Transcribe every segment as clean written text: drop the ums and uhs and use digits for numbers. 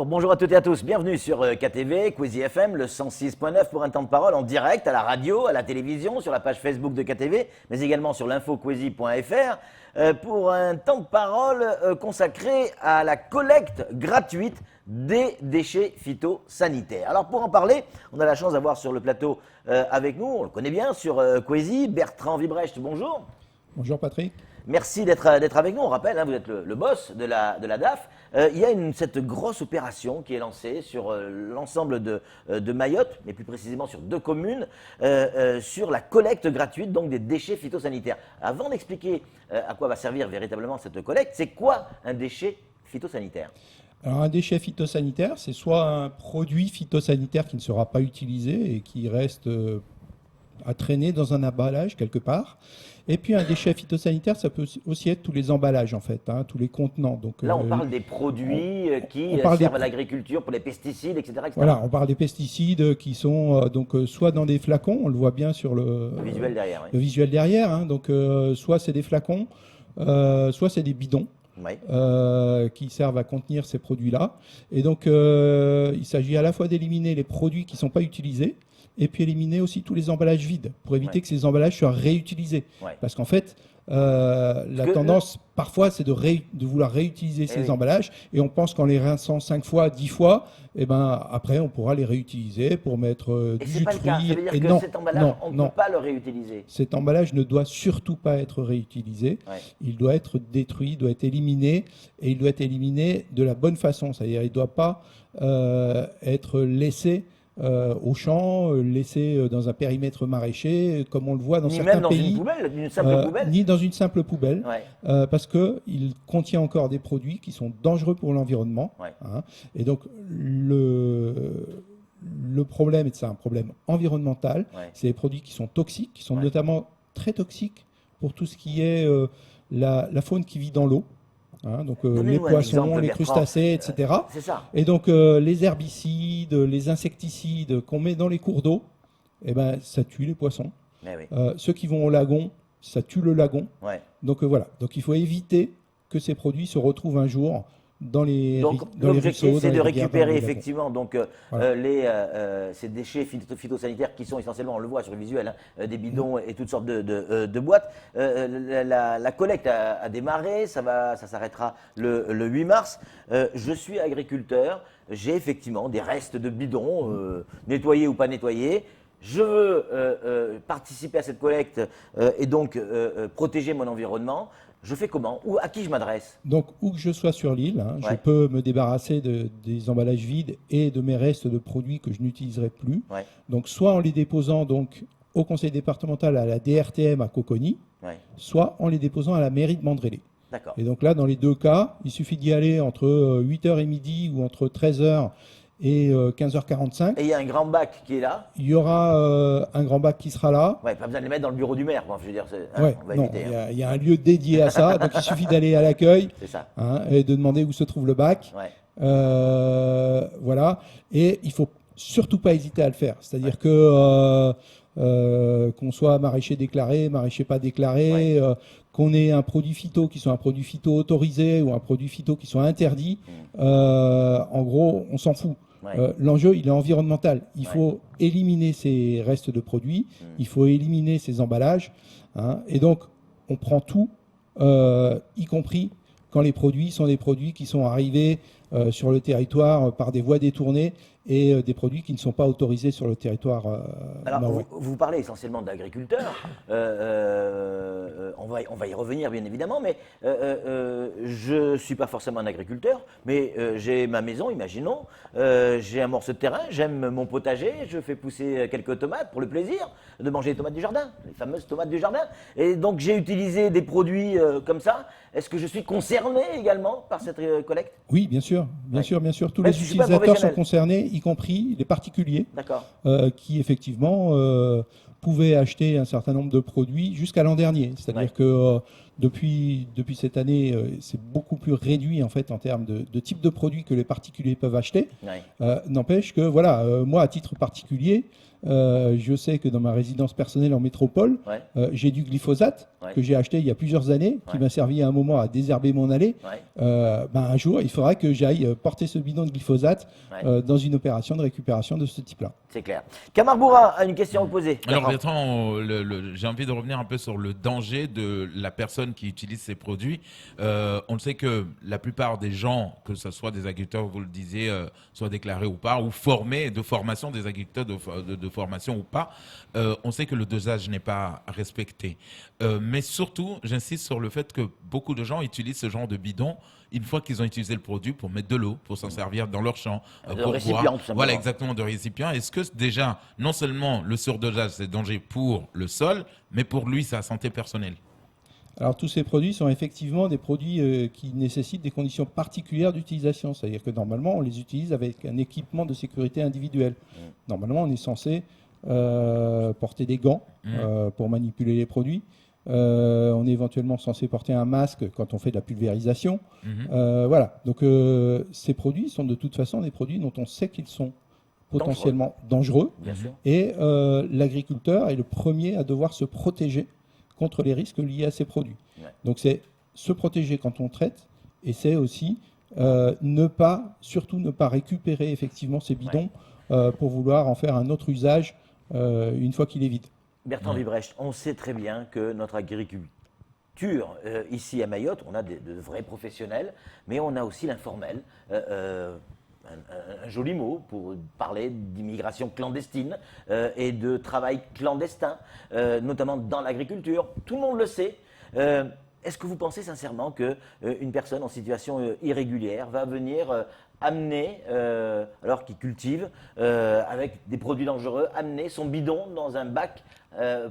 Bonjour à toutes et à tous, bienvenue sur KTV, Kwezi FM, le 106.9 pour un temps de parole en direct à la radio, à la télévision, sur la page Facebook de KTV, mais également sur l'infokwezi.fr pour un temps de parole consacré à la collecte gratuite des déchets phytosanitaires. Alors pour en parler, on a la chance d'avoir sur le plateau avec nous, on le connaît bien, sur Kwezi, Bertrand Vibrecht, bonjour. Bonjour Patrick. Merci d'être avec nous. On rappelle, vous êtes le boss de la DAF. Il y a cette grosse opération qui est lancée sur l'ensemble de Mayotte, mais plus précisément sur 2 communes, sur la collecte gratuite donc des déchets phytosanitaires. Avant d'expliquer à quoi va servir véritablement cette collecte, c'est quoi un déchet phytosanitaire ? Alors un déchet phytosanitaire, c'est soit un produit phytosanitaire qui ne sera pas utilisé et qui reste à traîner dans un emballage quelque part. Et puis un déchet phytosanitaire, ça peut aussi être tous les emballages en fait, tous les contenants. Donc, là, on parle des produits qui servent à l'agriculture, pour les pesticides, etc., etc. Voilà, on parle des pesticides qui sont soit dans des flacons, on le voit bien sur le visuel derrière. Oui. Le visuel derrière, donc soit c'est des flacons, soit c'est des bidons. Oui. Qui servent à contenir ces produits-là. Et donc, il s'agit à la fois d'éliminer les produits qui ne sont pas utilisés et puis éliminer aussi tous les emballages vides pour éviter que ces emballages soient réutilisés. Parce qu'en fait, la tendance parfois, c'est de vouloir réutiliser ces emballages et on pense qu'en les rinçant 5 fois, 10 fois, après, on pourra les réutiliser pour mettre du jus de fruits. Ça veut dire que cet emballage, on ne peut pas le réutiliser. Cet emballage ne doit surtout pas être réutilisé. Il doit être détruit, il doit être éliminé et il doit être éliminé de la bonne façon. C'est-à-dire qu'il ne doit pas être laissé au champ, laissé dans un périmètre maraîcher, comme on le voit dans certains pays. Ni même dans une simple poubelle. Ni dans une simple poubelle, parce qu'il contient encore des produits qui sont dangereux pour l'environnement. Et donc, le problème, et c'est un problème environnemental, c'est les produits qui sont toxiques, qui sont notamment très toxiques pour tout ce qui est la faune qui vit dans l'eau. Donc les poissons, les crustacés, etc. C'est ça. Et donc les herbicides, les insecticides qu'on met dans les cours d'eau, ça tue les poissons. Ceux qui vont au lagon, ça tue le lagon. Donc voilà. Donc il faut éviter que ces produits se retrouvent un jour dans les ruisseaux. L'objectif, c'est de récupérer effectivement ces déchets phytosanitaires qui sont essentiellement, on le voit sur le visuel, des bidons et toutes sortes de boîtes. La collecte a démarré, ça s'arrêtera le 8 mars. Je suis agriculteur, j'ai effectivement des restes de bidons, nettoyés ou pas nettoyés. Je veux participer à cette collecte et donc protéger mon environnement. Je fais comment? Ou à qui je m'adresse? Donc, où que je sois sur l'île, je peux me débarrasser des emballages vides et de mes restes de produits que je n'utiliserai plus. Donc, soit en les déposant donc, au conseil départemental à la DRTM à Coconi, soit en les déposant à la mairie de Mandrélé. Et donc là, dans les 2 cas, il suffit d'y aller entre 8h et midi ou entre 13h et 15h45. Et il y a un grand bac qui est là. Il y aura un grand bac qui sera là. Pas besoin de les mettre dans le bureau du maire. Je veux dire, on va éviter. Il y a un lieu dédié à ça. Donc il suffit d'aller à l'accueil et de demander où se trouve le bac. Voilà. Et il ne faut surtout pas hésiter à le faire. C'est-à-dire que qu'on soit maraîcher déclaré, maraîcher pas déclaré, qu'on ait un produit phyto qui soit un produit phyto autorisé ou un produit phyto qui soit interdit, en gros, on s'en fout. L'enjeu, il est environnemental. Il faut éliminer ces restes de produits, il faut éliminer ces emballages. Et donc, on prend tout, y compris quand les produits sont des produits qui sont arrivés sur le territoire par des voies détournées et des produits qui ne sont pas autorisés sur le territoire. Alors, vous parlez essentiellement d'agriculteurs. On va y revenir, bien évidemment, mais je ne suis pas forcément un agriculteur, mais j'ai ma maison, imaginons, j'ai un morceau de terrain, j'aime mon potager, je fais pousser quelques tomates pour le plaisir de manger les tomates du jardin, les fameuses tomates du jardin. Et donc, j'ai utilisé des produits comme ça. Est-ce que je suis concerné également par cette collecte? Oui, bien sûr. Tous les utilisateurs sont concernés, y compris les particuliers, qui effectivement pouvaient acheter un certain nombre de produits jusqu'à l'an dernier. C'est-à-dire que depuis cette année, c'est beaucoup plus réduit en fait en termes de type de produits que les particuliers peuvent acheter. N'empêche que moi, à titre particulier, Je sais que dans ma résidence personnelle en métropole, j'ai du glyphosate que j'ai acheté il y a plusieurs années, qui m'a servi à un moment à désherber mon allée. Un jour, il faudra que j'aille porter ce bidon de glyphosate dans une opération de récupération de ce type-là. C'est clair. Kamar Boura a une question à vous poser. Alors Bertrand, j'ai envie de revenir un peu sur le danger de la personne qui utilise ces produits. On le sait que la plupart des gens, que ce soit des agriculteurs, vous le disiez, soit déclarés ou pas, ou formés, de formation, des agriculteurs de formation ou pas, on sait que le dosage n'est pas respecté. Mais surtout, j'insiste sur le fait que beaucoup de gens utilisent ce genre de bidon une fois qu'ils ont utilisé le produit pour mettre de l'eau, pour s'en servir dans leur champ, pour récipient, boire. tout simplement. Voilà, exactement, de récipient. Est-ce que déjà, non seulement le surdosage, c'est danger pour le sol, mais pour lui, sa santé personnelle? Alors tous ces produits sont effectivement des produits qui nécessitent des conditions particulières d'utilisation. C'est-à-dire que normalement, on les utilise avec un équipement de sécurité individuel. Normalement, on est censé porter des gants pour manipuler les produits. On est éventuellement censé porter un masque quand on fait de la pulvérisation. Voilà. Donc ces produits sont de toute façon des produits dont on sait qu'ils sont potentiellement dangereux. Bien sûr. Et l'agriculteur est le premier à devoir se protéger contre les risques liés à ces produits. Donc c'est se protéger quand on traite, et c'est aussi surtout ne pas récupérer effectivement ces bidons pour vouloir en faire un autre usage une fois qu'il est vide. Bertrand Wibrecht, on sait très bien que notre agriculture, ici à Mayotte, on a de vrais professionnels, mais on a aussi l'informel. Un joli mot pour parler d'immigration clandestine et de travail clandestin, notamment dans l'agriculture. Tout le monde le sait. Est-ce que vous pensez sincèrement qu'une personne en situation irrégulière va venir amener, alors qu'il cultive, avec des produits dangereux, amener son bidon dans un bac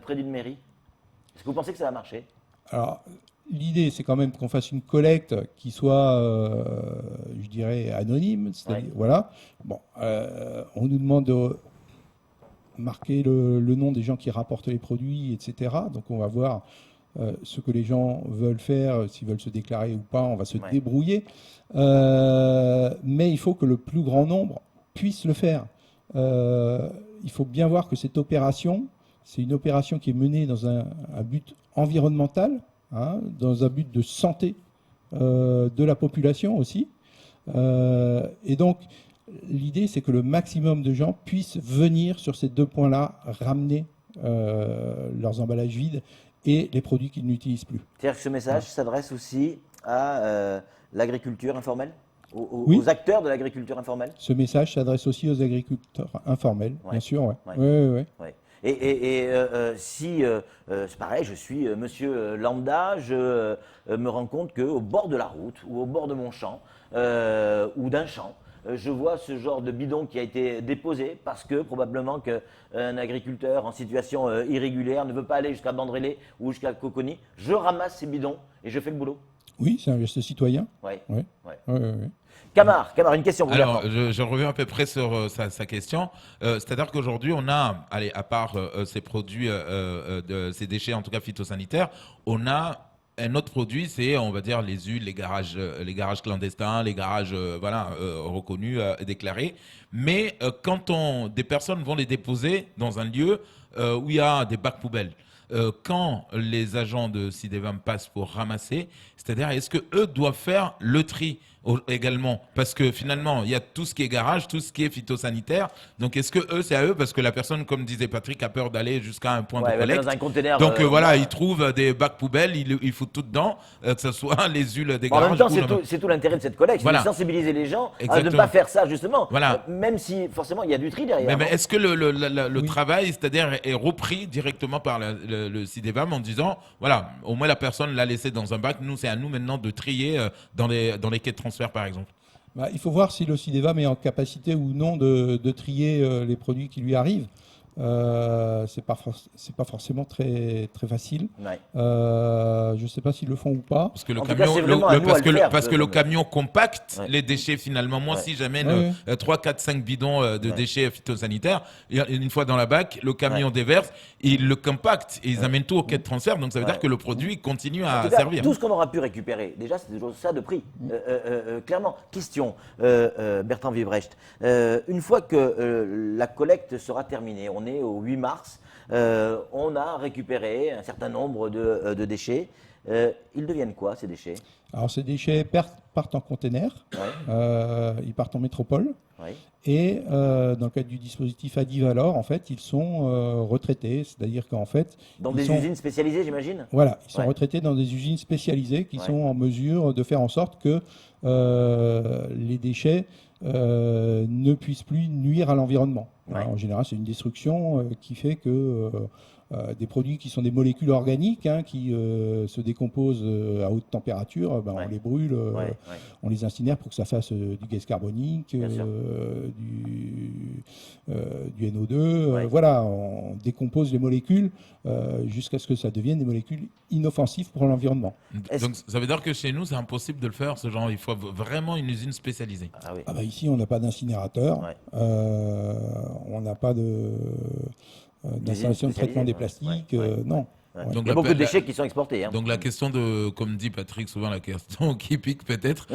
près d'une mairie? Est-ce que vous pensez que ça va marcher? Alors, l'idée, c'est quand même qu'on fasse une collecte qui soit, je dirais, anonyme. Voilà. Bon, on nous demande de marquer le nom des gens qui rapportent les produits, etc. Donc, on va voir ce que les gens veulent faire, s'ils veulent se déclarer ou pas. On va se débrouiller. Mais il faut que le plus grand nombre puisse le faire. Il faut bien voir que cette opération, c'est une opération qui est menée dans un but environnemental, dans un but de santé de la population aussi. Et donc, l'idée, c'est que le maximum de gens puissent venir sur ces deux points-là, ramener leurs emballages vides et les produits qu'ils n'utilisent plus. C'est-à-dire que ce message s'adresse aussi à l'agriculture informelle, aux acteurs de l'agriculture informelle? Ce message s'adresse aussi aux agriculteurs informels, bien sûr. Oui. Et si, c'est pareil, je suis monsieur lambda, je me rends compte qu'au bord de la route ou au bord de mon champ ou d'un champ, je vois ce genre de bidon qui a été déposé parce que probablement qu'un agriculteur en situation irrégulière ne veut pas aller jusqu'à Bandrélé ou jusqu'à Coconi. Je ramasse ces bidons et je fais le boulot. Oui, c'est un geste citoyen. Oui. Kamar, une question. Alors, je reviens à peu près sur sa question. C'est-à-dire qu'aujourd'hui, on a, à part ces produits, ces déchets, en tout cas phytosanitaires, on a un autre produit, c'est, on va dire, les huiles, les garages clandestins, les garages reconnus, déclarés. Mais quand des personnes vont les déposer dans un lieu où il y a des bacs poubelles, quand les agents de Sidevam passent pour ramasser, c'est-à-dire est-ce que eux doivent faire le tri également, parce que finalement il y a tout ce qui est garage, tout ce qui est phytosanitaire, donc est-ce que eux c'est à eux, parce que la personne, comme disait Patrick, a peur d'aller jusqu'à un point de collecte, dans un conteneur, donc voilà, ils trouvent des bacs poubelles, ils foutent tout dedans, que ce soit les huiles des garages. En même temps, c'est tout l'intérêt de cette collecte, c'est de sensibiliser les gens à ne pas faire ça justement, même si forcément il y a du tri derrière. Mais est-ce que le travail, c'est-à-dire est repris directement par le Sidevam en disant, voilà, au moins la personne l'a laissé dans un bac, nous c'est à nous maintenant de trier dans les quais de transfert par exemple? Il faut voir si le Sidevam est en capacité ou non de trier les produits qui lui arrivent. C'est pas forcément très facile. Je ne sais pas s'ils le font ou pas. Parce que le camion compacte les déchets finalement. Moi, si j'amène 3, 4, 5 bidons de déchets phytosanitaires, une fois dans la bac, le camion déverse, il le compacte et ils amènent tout au quai de transfert. Donc ça veut dire que le produit continue à servir. Tout ce qu'on aura pu récupérer, déjà, c'est toujours ça de prix. Clairement. Question, Bertrand Wibrecht. Une fois que la collecte sera terminée, on on est au 8 mars. On a récupéré un certain nombre de déchets. Ils deviennent quoi, ces déchets? Alors, ces déchets partent en container, ils partent en métropole. Oui. Et dans le cadre du dispositif Adivalor, en fait, ils sont retraités, c'est-à-dire qu'en fait, Dans des usines spécialisées, j'imagine? Voilà, ils sont retraités dans des usines spécialisées qui sont en mesure de faire en sorte que les déchets ne puissent plus nuire à l'environnement. Alors, en général, c'est une destruction qui fait que des produits qui sont des molécules organiques qui se décomposent à haute température, on les brûle, on les incinère pour que ça fasse du gaz carbonique, du NO2. Voilà, on décompose les molécules jusqu'à ce que ça devienne des molécules inoffensives pour l'environnement. Donc ça veut dire que chez nous, c'est impossible de le faire, ce genre. Il faut vraiment une usine spécialisée. Ici, on n'a pas d'incinérateur, on n'a pas d'installation de traitement des plastiques, non. Donc, il y a beaucoup de déchets qui sont exportés. Donc la question de, comme dit Patrick, souvent la question qui pique peut-être,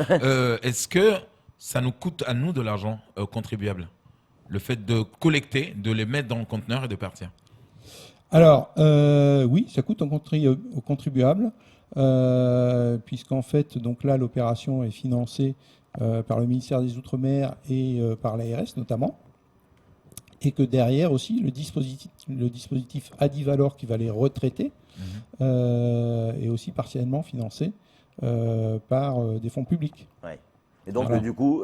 est-ce que ça nous coûte à nous de l'argent contribuable, le fait de collecter, de les mettre dans le conteneur et de partir? Alors, oui, ça coûte aux contribuables, puisqu'en fait, donc là, l'opération est financée par le ministère des Outre-mer et par l'ARS notamment. Et que derrière aussi, le dispositif Adivalor qui va les retraiter est aussi partiellement financé par des fonds publics. Et donc, du coup,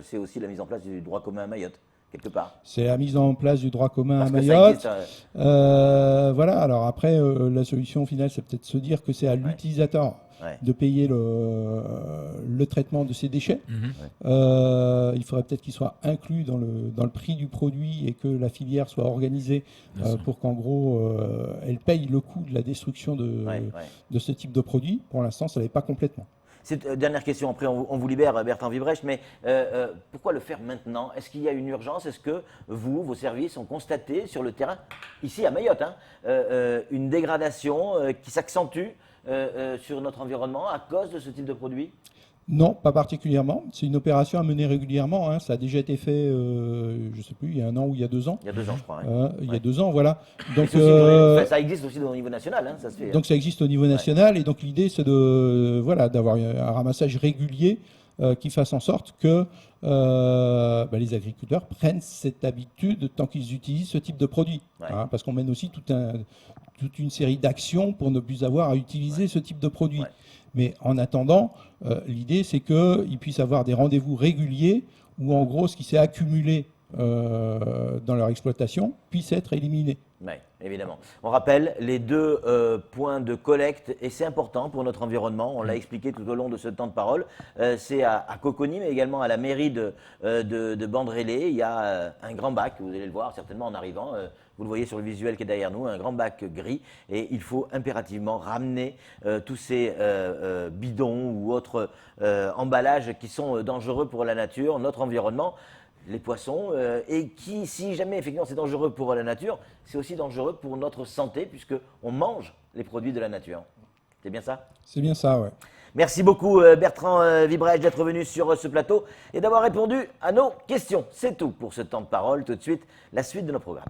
c'est aussi la mise en place du droit commun à Mayotte, quelque part. C'est la mise en place du droit commun à Mayotte. Voilà, alors après, la solution finale, c'est peut-être se dire que c'est à l'utilisateur de payer le traitement de ces déchets. Il faudrait peut-être qu'il soit inclus dans le prix du produit et que la filière soit organisée pour qu'en gros, elle paye le coût de la destruction de ce type de produit. Pour l'instant, ça ne l'est pas complètement. Dernière question, après on vous libère, Bertrand Wibrecht, mais pourquoi le faire maintenant? Est-ce qu'il y a une urgence? Est-ce que vous, vos services, ont constaté sur le terrain, ici à Mayotte, une dégradation qui s'accentue sur notre environnement à cause de ce type de produit? Non, pas particulièrement. C'est une opération à mener régulièrement. Ça a déjà été fait, je ne sais plus, il y a 1 an ou il y a 2 ans. Il y a 2 ans, je crois. Il y a 2 ans, voilà. Donc, ça existe aussi au niveau national, ça se fait. Donc ça existe au niveau national, et donc l'idée c'est d'avoir un ramassage régulier qui fasse en sorte que les agriculteurs prennent cette habitude tant qu'ils utilisent ce type de produit. Parce qu'on mène aussi toute une série d'actions pour ne plus avoir à utiliser ce type de produit. Mais en attendant, l'idée c'est qu'ils puissent avoir des rendez-vous réguliers où en gros ce qui s'est accumulé dans leur exploitation puisse être éliminé. Oui, évidemment. On rappelle les 2 points de collecte, et c'est important pour notre environnement, on l'a expliqué tout au long de ce temps de parole. C'est à Coconi, mais également à la mairie de Bandrélé. Il y a un grand bac, vous allez le voir certainement en arrivant, vous le voyez sur le visuel qui est derrière nous, un grand bac gris, et il faut impérativement ramener tous ces bidons ou autres emballages qui sont dangereux pour la nature, notre environnement, les poissons, et qui, si jamais effectivement c'est dangereux pour la nature, c'est aussi dangereux pour notre santé, puisqu'on mange les produits de la nature. C'est bien ça? C'est bien ça, ouais. Merci beaucoup Bertrand Wibrecht d'être venu sur ce plateau et d'avoir répondu à nos questions. C'est tout pour ce temps de parole. Tout de suite, la suite de nos programmes.